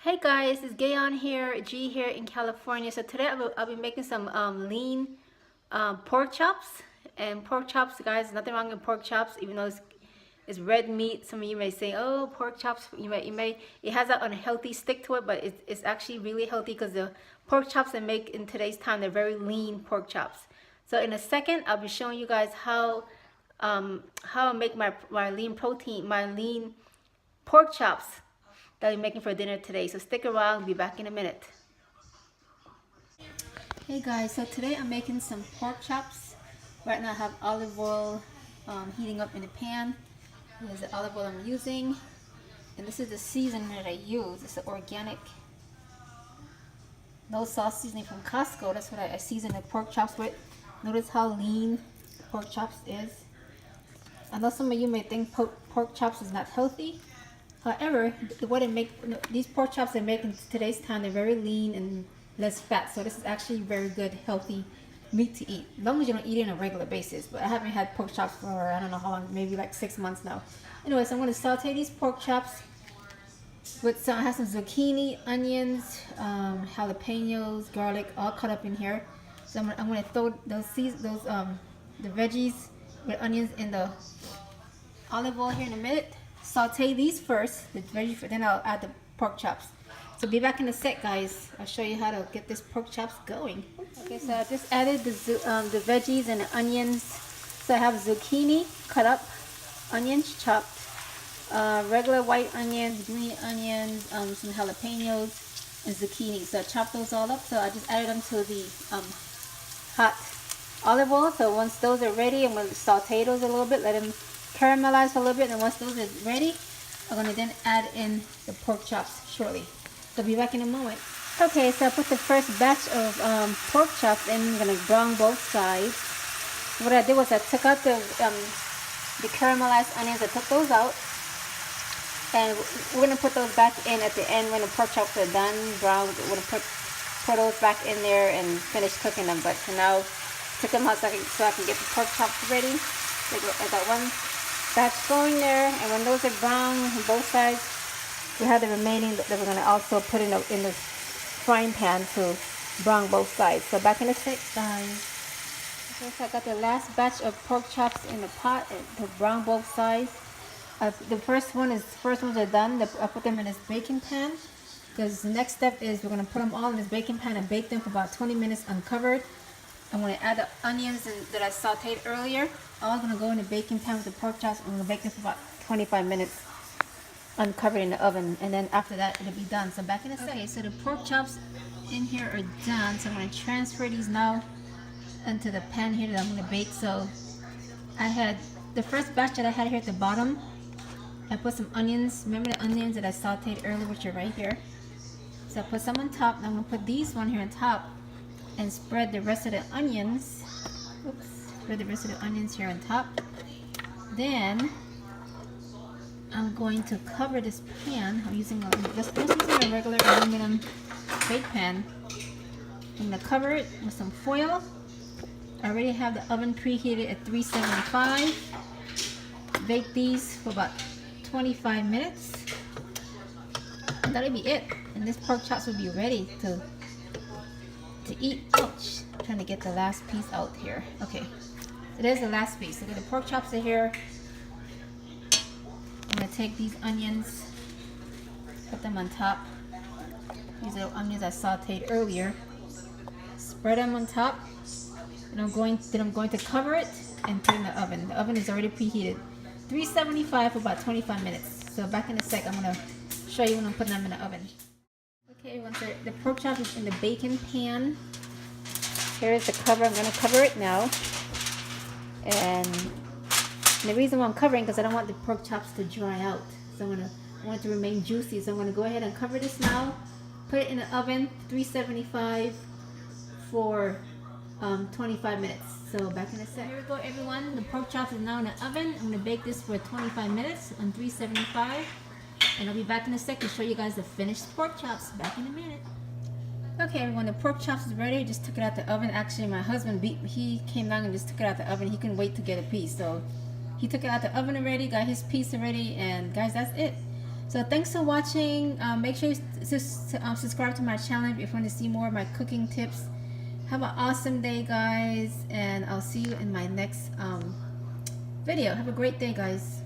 Hey guys, it's Gayon here, G here in California. So today I'll be making some lean pork chops. And pork chops, guys, nothing wrong with pork chops, even though it's red meat. Some of you may say, oh, pork chops, it has that unhealthy stick to it, but it's actually really healthy because the pork chops they make in today's time, they're very lean pork chops. So in a second, I'll be showing you guys how I make my lean pork chops that I'm making for dinner today. So stick around, I'll be back in a minute. Hey guys, so today I'm making some pork chops. Right now I have olive oil heating up in a pan. Here's the olive oil I'm using. And this is the seasoning that I use. It's the organic, no sauce seasoning from Costco. That's what I season the pork chops with. Notice how lean pork chops is. I know some of you may think pork chops is not healthy. However, these pork chops they make in today's time, they're very lean and less fat. So this is actually very good, healthy meat to eat. As long as you don't eat it on a regular basis. But I haven't had pork chops for I don't know how long, maybe like 6 months now. Anyways, I'm going to saute these pork chops with some. I have some zucchini, onions, jalapeños, garlic, all cut up in here. So I'm going to throw the veggies with onions in the olive oil here in a minute. Saute these first, the veggies, then I'll add the pork chops. So be back in a sec, guys. I'll show you how to get this pork chops going. Okay, so I just added the veggies and the onions. So I have zucchini cut up, onions chopped, regular white onions, green onions, some jalapeños, and zucchini. So I chopped those all up. So I just added them to the hot olive oil. So once those are ready, I'm going to saute those a little bit, let them caramelize a little bit, and once those are ready, I'm going to then add in the pork chops shortly. So I'll be back in a moment. Okay, so I put the first batch of pork chops in. I'm going to brown both sides. What I did was I took out the caramelized onions. I took those out, and we're going to put those back in at the end when the pork chops are done brown. We're going to put those back in there and finish cooking them. But for now, took them out so I can get the pork chops ready. I got one batch going there, and when those are brown on both sides, we have the remaining that we're going to also put in the frying pan to brown both sides. So back in a sec, guys. Okay, so I got the last batch of pork chops in the pot to brown both sides. The first ones are done. I put them in this baking pan, because the next step is we're going to put them all in this baking pan and bake them for about 20 minutes uncovered. I'm going to add the onions that I sauteed earlier. I'm going to go in the baking pan with the pork chops. I'm going to bake them for about 25 minutes uncovered in the oven, and then after that it'll be done. So back in a second. Okay, so the pork chops in here are done. So I'm going to transfer these now into the pan here that I'm going to bake. So I had the first batch that I had here at the bottom. I put some onions. Remember the onions that I sauteed earlier, which are right here. So I put some on top. I'm going to put these one here on top and spread the rest of the onions. Oops. Spread the rest of the onions here on top. Then I'm going to cover this pan. I'm using a regular aluminum bake pan. I'm going to cover it with some foil. I already have the oven preheated at 375. Bake these for about 25 minutes. And that'll be it. And this pork chops will be ready to eat. Ouch. I'm trying to get the last piece out here. Okay. So there's the last piece. Look at the pork chops are here. I'm going to take these onions, put them on top. These are the onions I sauteed earlier. Spread them on top. And I'm going to cover it and put it in the oven. The oven is already preheated. 375 for about 25 minutes. So back in a sec, I'm going to show you when I'm putting them in the oven. Okay, once the pork chop is in the baking pan, here is the cover. I'm going to cover it now. And the reason why I'm covering, because I don't want the pork chops to dry out. So I want it to remain juicy. So I'm going to go ahead and cover this now. Put it in the oven, 375 for 25 minutes. So back in a sec. Here we go, everyone. The pork chops is now in the oven. I'm going to bake this for 25 minutes on 375. And I'll be back in a sec to show you guys the finished pork chops. Back in a minute. Okay, everyone, the pork chops is ready. Just took it out the oven. Actually, my husband, he came down and just took it out the oven. He couldn't wait to get a piece. So he took it out the oven already, got his piece already, and guys, that's it. So thanks for watching. Make sure you subscribe to my channel if you want to see more of my cooking tips. Have an awesome day, guys, and I'll see you in my next video. Have a great day, guys.